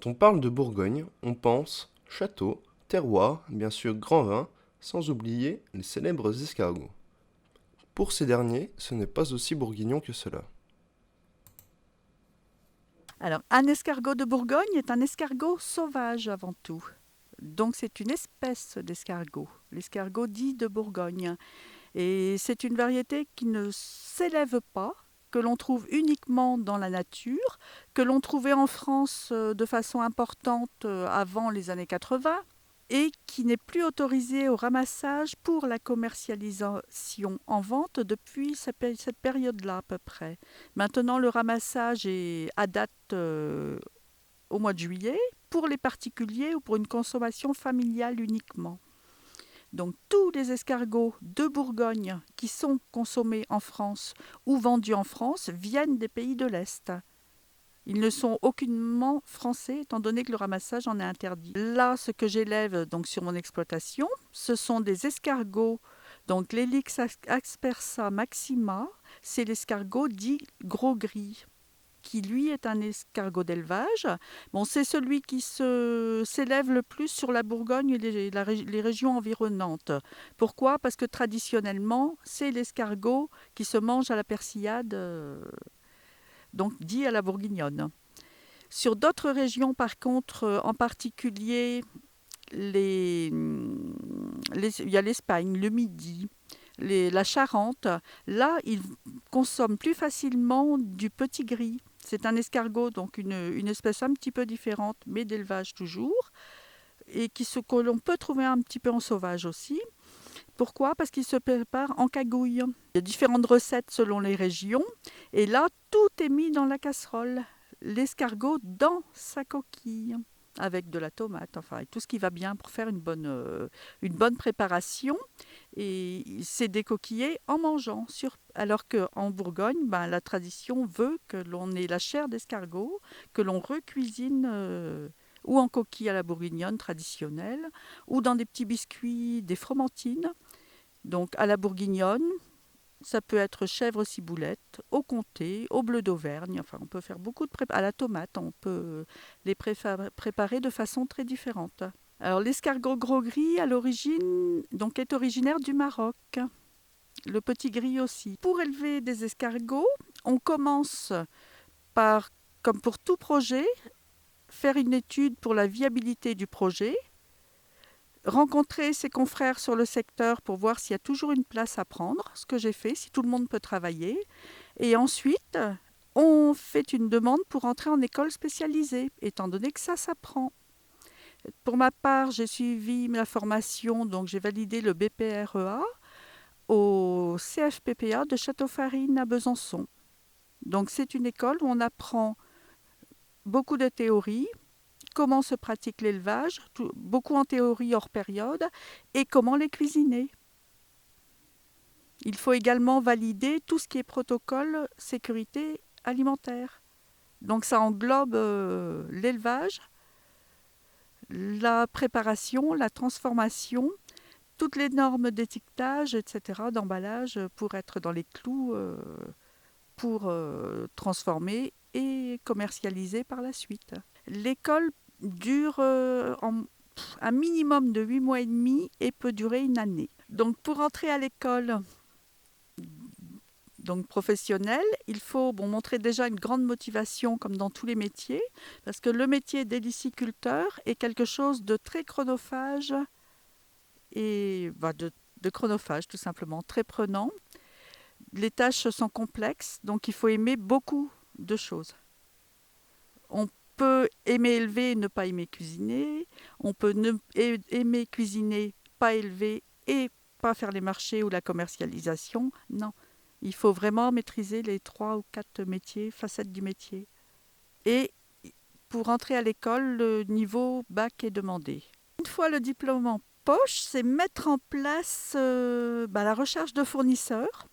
Quand on parle de Bourgogne, on pense château, terroir, bien sûr grand vin, sans oublier les célèbres escargots. Pour ces derniers, ce n'est pas aussi bourguignon que cela. Alors, un escargot de Bourgogne est un escargot sauvage avant tout. Donc, c'est une espèce d'escargot, l'escargot dit de Bourgogne. Et c'est une variété qui ne s'élève pas, que l'on trouve uniquement dans la nature, que l'on trouvait en France de façon importante avant les années 80 et qui n'est plus autorisée au ramassage pour la commercialisation en vente depuis cette période-là à peu près. Maintenant, le ramassage est à date au mois de juillet pour les particuliers ou pour une consommation familiale uniquement. Donc tous les escargots de Bourgogne qui sont consommés en France ou vendus en France viennent des pays de l'Est. Ils ne sont aucunement français étant donné que le ramassage en est interdit. Là, ce que j'élève donc sur mon exploitation, ce sont des escargots. Donc l'Helix aspersa maxima, c'est l'escargot dit gros gris qui lui est un escargot d'élevage. Bon, c'est celui qui s'élève le plus sur la Bourgogne et les régions environnantes. Pourquoi? Parce que traditionnellement, c'est l'escargot qui se mange à la persillade, donc dit à la bourguignonne. Sur d'autres régions, par contre, en particulier, il y a l'Espagne, le Midi, la Charente, là, ils consomment plus facilement du petit gris. C'est un escargot, donc une espèce un petit peu différente, mais d'élevage toujours, et que l'on peut trouver un petit peu en sauvage aussi. Pourquoi? Parce qu'il se prépare en cagouille. Il y a différentes recettes selon les régions, et là, tout est mis dans la casserole. L'escargot dans sa coquille, avec de la tomate, enfin, et tout ce qui va bien pour faire une bonne préparation. Et c'est décoquillé en mangeant. Alors qu'en Bourgogne, ben, la tradition veut que l'on ait la chair d'escargot, que l'on recuisine ou en coquille à la bourguignonne traditionnelle, ou dans des petits biscuits, des fromentines. Donc à la bourguignonne, ça peut être chèvre ciboulette, au comté, au bleu d'Auvergne. Enfin, on peut faire beaucoup de à la tomate. On peut les préparer de façon très différente. Alors l'escargot gros gris à l'origine donc est originaire du Maroc. Le petit gris aussi. Pour élever des escargots, on commence par, comme pour tout projet, faire une étude pour la viabilité du projet, rencontrer ses confrères sur le secteur pour voir s'il y a toujours une place à prendre, ce que j'ai fait, si tout le monde peut travailler. Et ensuite, on fait une demande pour entrer en école spécialisée, étant donné que ça s'apprend. Pour ma part, j'ai suivi la formation, donc j'ai validé le BPREA au CFPPA de Château-Farine à Besançon. Donc c'est une école où on apprend beaucoup de théorie, comment se pratique l'élevage, beaucoup en théorie hors période, et comment les cuisiner. Il faut également valider tout ce qui est protocole sécurité alimentaire. Donc ça englobe l'élevage, la préparation, la transformation, toutes les normes d'étiquetage, etc., d'emballage pour être dans les clous, pour transformer et commercialiser par la suite. L'école dure un minimum de 8 mois et demi et peut durer une année. Donc pour entrer à l'école donc professionnelle, il faut montrer déjà une grande motivation comme dans tous les métiers, parce que le métier d'héliciculteur est quelque chose de très chronophage et de chronophage tout simplement, très prenant. Les tâches sont complexes, donc il faut aimer beaucoup de choses. On peut aimer élever et ne pas aimer cuisiner. On peut aimer cuisiner, pas élever et pas faire les marchés ou la commercialisation. Non, il faut vraiment maîtriser les 3 ou 4 métiers, facettes du métier. Et pour entrer à l'école, le niveau bac est demandé. Une fois le diplôme en poche, c'est mettre en place la recherche de fournisseurs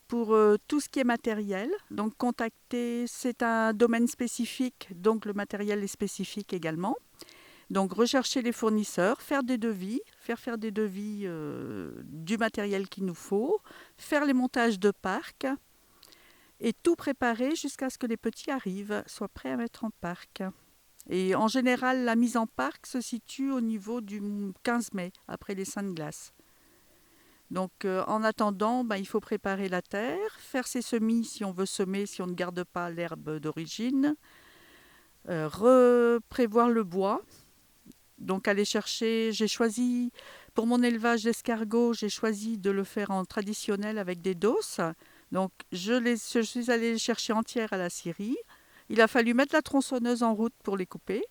pour tout ce qui est matériel. Donc contacter, c'est un domaine spécifique, donc le matériel est spécifique également. Donc rechercher les fournisseurs, faire des devis, faire des devis du matériel qu'il nous faut, faire les montages de parc et tout préparer jusqu'à ce que les petits arrivent, soient prêts à mettre en parc. Et en général, la mise en parc se situe au niveau du 15 mai, après les Saintes Glaces. Donc, en attendant, il faut préparer la terre, faire ses semis si on veut semer, si on ne garde pas l'herbe d'origine, prévoir le bois. Donc, aller chercher, j'ai choisi, pour mon élevage d'escargots, j'ai choisi de le faire en traditionnel avec des doses. Donc, je suis allée les chercher entières à la scierie. Il a fallu mettre la tronçonneuse en route pour les couper,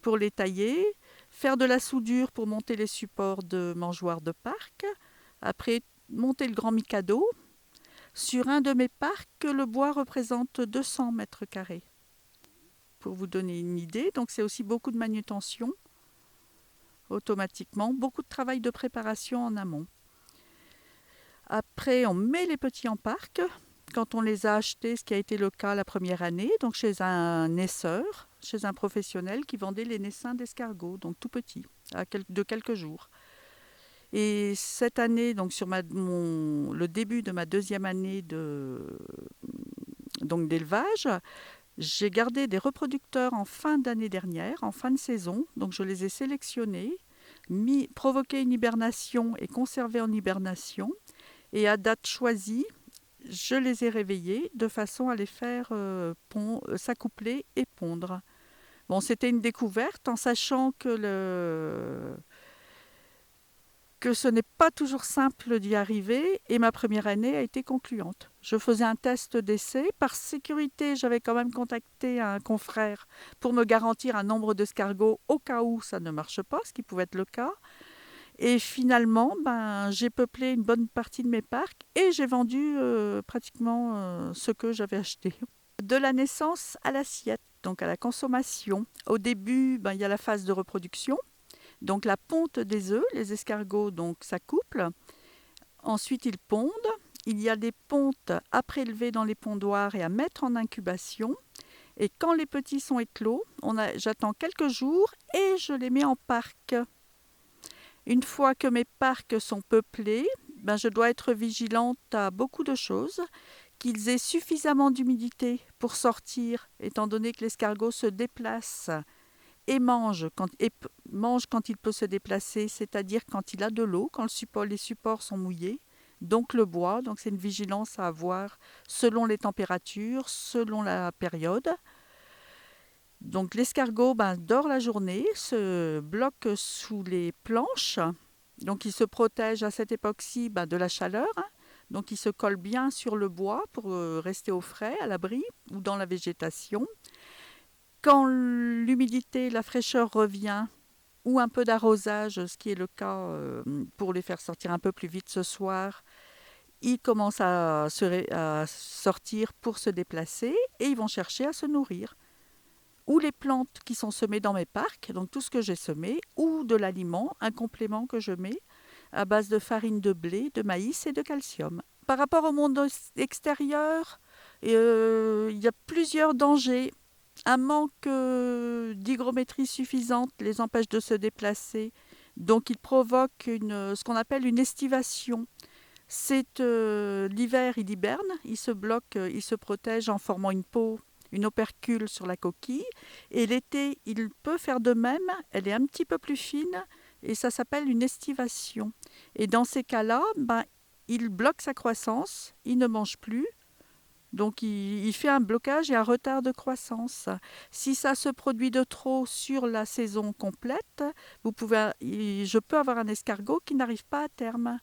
pour les tailler, faire de la soudure pour monter les supports de mangeoires de parc. Après, monter le grand Mikado. Sur un de mes parcs, le bois représente 200 mètres carrés. Pour vous donner une idée, donc c'est aussi beaucoup de manutention automatiquement, beaucoup de travail de préparation en amont. Après, on met les petits en parc. Quand on les a achetés, ce qui a été le cas la première année, donc chez un naisseur, chez un professionnel qui vendait les naissins d'escargots, donc tout petits, de quelques jours. Et cette année, donc sur le début de ma deuxième année d'élevage, j'ai gardé des reproducteurs en fin d'année dernière, en fin de saison. Donc je les ai sélectionnés, provoqué une hibernation et conservé en hibernation. Et à date choisie, je les ai réveillés de façon à les faire s'accoupler et pondre. Bon, c'était une découverte en sachant que ce n'est pas toujours simple d'y arriver et ma première année a été concluante. Je faisais un test d'essai. Par sécurité, j'avais quand même contacté un confrère pour me garantir un nombre d'escargots au cas où ça ne marche pas, ce qui pouvait être le cas. Et finalement, j'ai peuplé une bonne partie de mes parcs et j'ai vendu pratiquement ce que j'avais acheté. De la naissance à l'assiette, donc à la consommation. Au début, il y a la phase de reproduction. Donc la ponte des œufs, les escargots donc s'accouplent. Ensuite ils pondent. Il y a des pontes à prélever dans les pondoirs et à mettre en incubation. Et quand les petits sont éclos, j'attends quelques jours et je les mets en parc. Une fois que mes parcs sont peuplés, je dois être vigilante à beaucoup de choses. Qu'ils aient suffisamment d'humidité pour sortir, étant donné que l'escargot se déplace et mange quand il peut se déplacer, c'est-à-dire quand il a de l'eau, quand les supports sont mouillés, donc le bois. Donc c'est une vigilance à avoir selon les températures, selon la période. Donc l'escargot dort la journée, se bloque sous les planches, donc il se protège à cette époque-ci de la chaleur. Donc il se colle bien sur le bois pour rester au frais, à l'abri ou dans la végétation. Quand l'humidité, la fraîcheur revient, ou un peu d'arrosage, ce qui est le cas pour les faire sortir un peu plus vite ce soir, ils commencent à sortir pour se déplacer et ils vont chercher à se nourrir. Ou les plantes qui sont semées dans mes parcs, donc tout ce que j'ai semé, ou de l'aliment, un complément que je mets à base de farine de blé, de maïs et de calcium. Par rapport au monde extérieur, il y a plusieurs dangers. Un manque d'hygrométrie suffisante les empêche de se déplacer. Donc il provoque ce qu'on appelle une estivation. C'est l'hiver, il hiberne, il se bloque, il se protège en formant une peau, une opercule sur la coquille. Et l'été, il peut faire de même, elle est un petit peu plus fine et ça s'appelle une estivation. Et dans ces cas-là, il bloque sa croissance, il ne mange plus. Donc il fait un blocage et un retard de croissance. Si ça se produit de trop sur la saison complète, je peux avoir un escargot qui n'arrive pas à terme.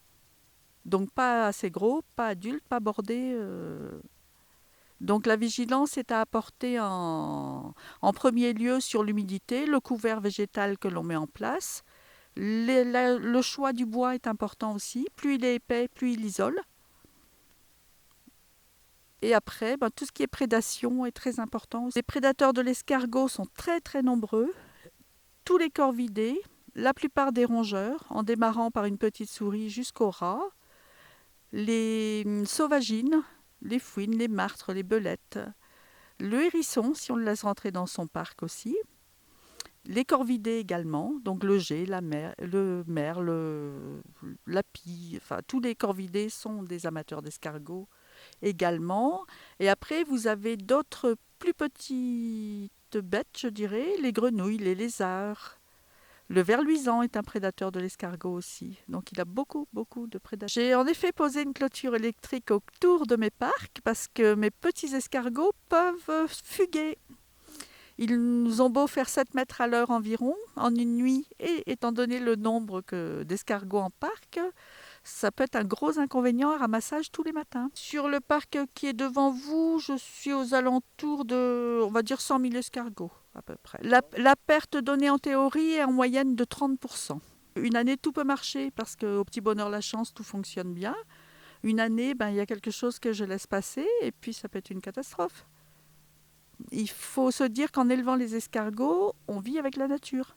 Donc pas assez gros, pas adulte, pas bordé. Donc la vigilance est à apporter en premier lieu sur l'humidité, le couvert végétal que l'on met en place. Le choix du bois est important aussi. Plus il est épais, plus il isole. Et après, tout ce qui est prédation est très important. Les prédateurs de l'escargot sont très très nombreux. Tous les corvidés, la plupart des rongeurs, en démarrant par une petite souris jusqu'aux rats, les sauvagines, les fouines, les martres, les belettes, le hérisson, si on le laisse rentrer dans son parc aussi, les corvidés également, donc le geai, le merle, la pie, tous les corvidés sont des amateurs d'escargots également. Et après, vous avez d'autres plus petits petites bêtes, je dirais, les grenouilles, les lézards. Le ver luisant est un prédateur de l'escargot aussi, donc il a beaucoup, beaucoup de prédateurs. J'ai en effet posé une clôture électrique autour de mes parcs parce que mes petits escargots peuvent fuguer. Ils nous ont beau faire 7 mètres à l'heure environ en une nuit, et étant donné le nombre d'escargots en parc, ça peut être un gros inconvénient à ramassage tous les matins. Sur le parc qui est devant vous, je suis aux alentours de, on va dire, 100 000 escargots à peu près. La perte donnée en théorie est en moyenne de 30%. Une année, tout peut marcher parce qu'au petit bonheur la chance, tout fonctionne bien. Une année, il y a quelque chose que je laisse passer et puis ça peut être une catastrophe. Il faut se dire qu'en élevant les escargots, on vit avec la nature.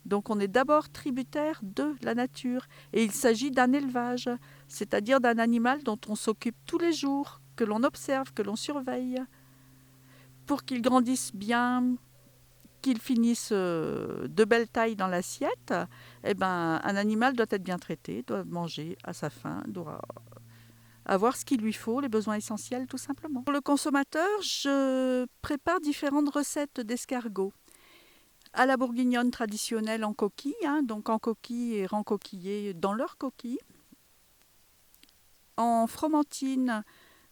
Donc on est d'abord tributaire de la nature. Et il s'agit d'un élevage, c'est-à-dire d'un animal dont on s'occupe tous les jours, que l'on observe, que l'on surveille, pour qu'il grandisse bien, qu'il finisse de belle taille dans l'assiette. Un animal doit être bien traité, doit manger à sa faim, doit avoir ce qu'il lui faut, les besoins essentiels tout simplement. Pour le consommateur, je prépare différentes recettes d'escargots. À la bourguignonne traditionnelle en coquille, donc en coquille et rencoquillée dans leur coquille. En fromentine,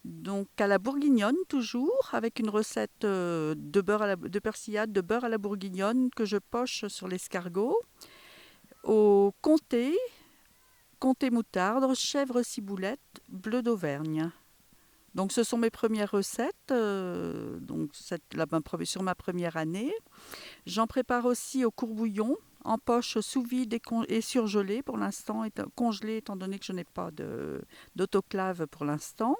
donc à la bourguignonne toujours, avec une recette de persillade, de beurre à la bourguignonne que je poche sur l'escargot. Au comté moutarde, chèvre ciboulette, bleu d'Auvergne. Donc ce sont mes premières recettes, sur ma première année. J'en prépare aussi au courbouillon, en poche sous vide et surgelé pour l'instant, congelé étant donné que je n'ai pas d'autoclave pour l'instant.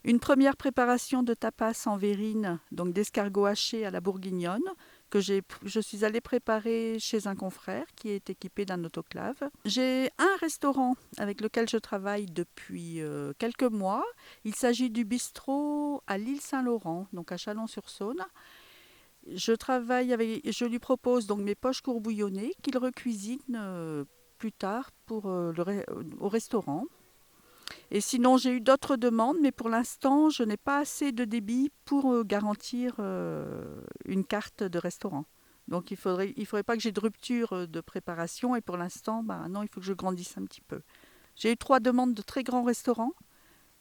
Une première préparation de tapas en verrine, donc d'escargot haché à la bourguignonne, que je suis allée préparer chez un confrère qui est équipé d'un autoclave. J'ai un restaurant avec lequel je travaille depuis quelques mois. Il s'agit du bistrot à l'île Saint-Laurent, donc à Chalon-sur-Saône. Je lui propose donc mes poches courbouillonnées qu'il recuisine plus tard au restaurant. Et sinon, j'ai eu d'autres demandes, mais pour l'instant, je n'ai pas assez de débit pour garantir une carte de restaurant. Donc, il faudrait pas que j'ai de rupture de préparation. Et pour l'instant, non, il faut que je grandisse un petit peu. J'ai eu 3 demandes de très grands restaurants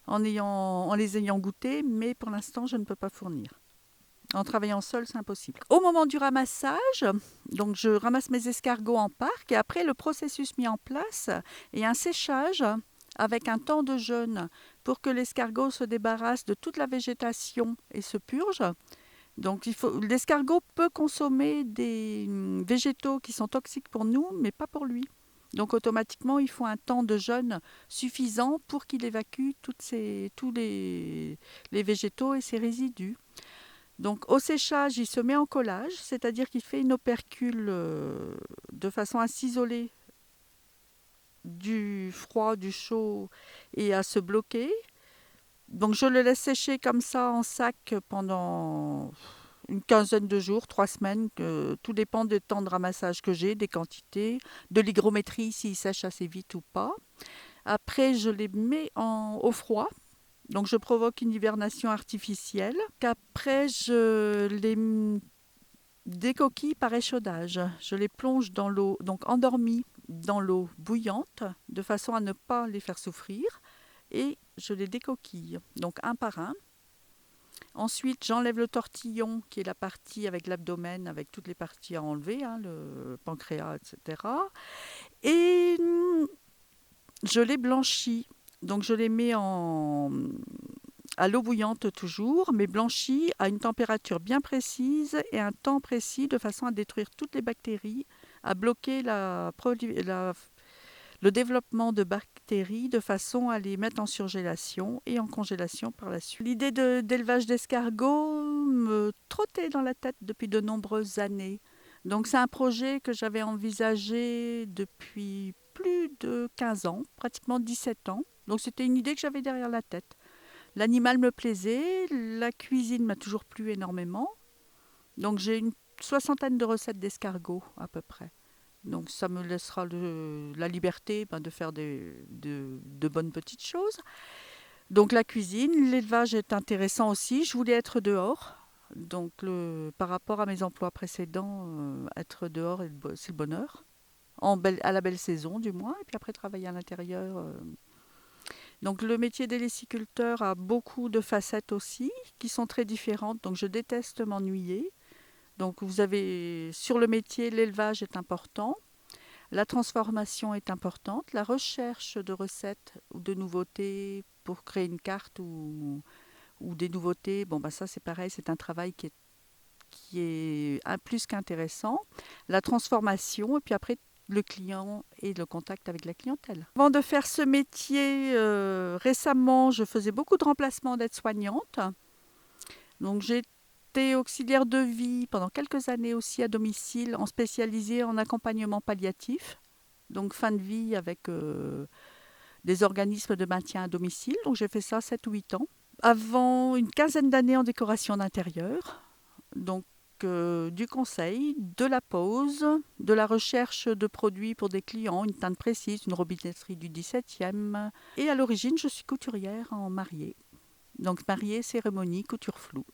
en les ayant goûtés, mais pour l'instant, je ne peux pas fournir. En travaillant seul, c'est impossible. Au moment du ramassage, donc je ramasse mes escargots en parc et après le processus mis en place et un séchage avec un temps de jeûne pour que l'escargot se débarrasse de toute la végétation et se purge. Donc l'escargot peut consommer des végétaux qui sont toxiques pour nous, mais pas pour lui. Donc automatiquement, il faut un temps de jeûne suffisant pour qu'il évacue tous les végétaux et ses résidus. Donc au séchage, il se met en collage, c'est-à-dire qu'il fait une opercule de façon à s'isoler du froid, du chaud et à se bloquer. Donc je le laisse sécher comme ça en sac pendant une quinzaine de jours, 3 semaines. Tout dépend des temps de ramassage que j'ai, des quantités, de l'hygrométrie s'il sèche assez vite ou pas. Après, je les mets au froid. Donc je provoque une hibernation artificielle. Qu'après, je les décoquille par échaudage. Je les plonge dans l'eau, donc endormies dans l'eau bouillante, de façon à ne pas les faire souffrir. Et je les décoquille, donc un par un. Ensuite, j'enlève le tortillon, qui est la partie avec l'abdomen, avec toutes les parties à enlever, le pancréas, etc. Et je les blanchis. Donc je les mets à l'eau bouillante toujours, mais blanchis à une température bien précise et un temps précis, de façon à détruire toutes les bactéries, à bloquer le développement de bactéries, de façon à les mettre en surgélation et en congélation par la suite. L'idée d'élevage d'escargots me trottait dans la tête depuis de nombreuses années. Donc c'est un projet que j'avais envisagé depuis plus de 15 ans, pratiquement 17 ans. Donc c'était une idée que j'avais derrière la tête. L'animal me plaisait, la cuisine m'a toujours plu énormément. Donc j'ai une 60aine de recettes d'escargots à peu près. Donc ça me laissera la liberté de faire de bonnes petites choses. Donc la cuisine, l'élevage est intéressant aussi. Je voulais être dehors. Donc, par rapport à mes emplois précédents, être dehors, c'est le bonheur. À la belle saison, du moins. Et puis après, travailler à l'intérieur. Donc, le métier d'héliciculteur a beaucoup de facettes aussi, qui sont très différentes. Donc, je déteste m'ennuyer. Donc, vous avez sur le métier, l'élevage est important. La transformation est importante. La recherche de recettes ou de nouveautés pour créer une carte ou des nouveautés, bon, bah ça c'est pareil, c'est un travail qui est plus qu'intéressant. La transformation, et puis après le client et le contact avec la clientèle. Avant de faire ce métier, récemment, je faisais beaucoup de remplacements d'aide-soignante. Donc j'ai été auxiliaire de vie pendant quelques années aussi à domicile, en spécialisé en accompagnement palliatif. Donc fin de vie avec des organismes de maintien à domicile. Donc j'ai fait ça 7 ou 8 ans. Avant une quinzaine d'années en décoration d'intérieur. Donc du conseil, de la pose, de la recherche de produits pour des clients, une teinte précise, une robinetterie du 17e. Et à l'origine, je suis couturière en mariée. Donc mariée, cérémonie, couture floue.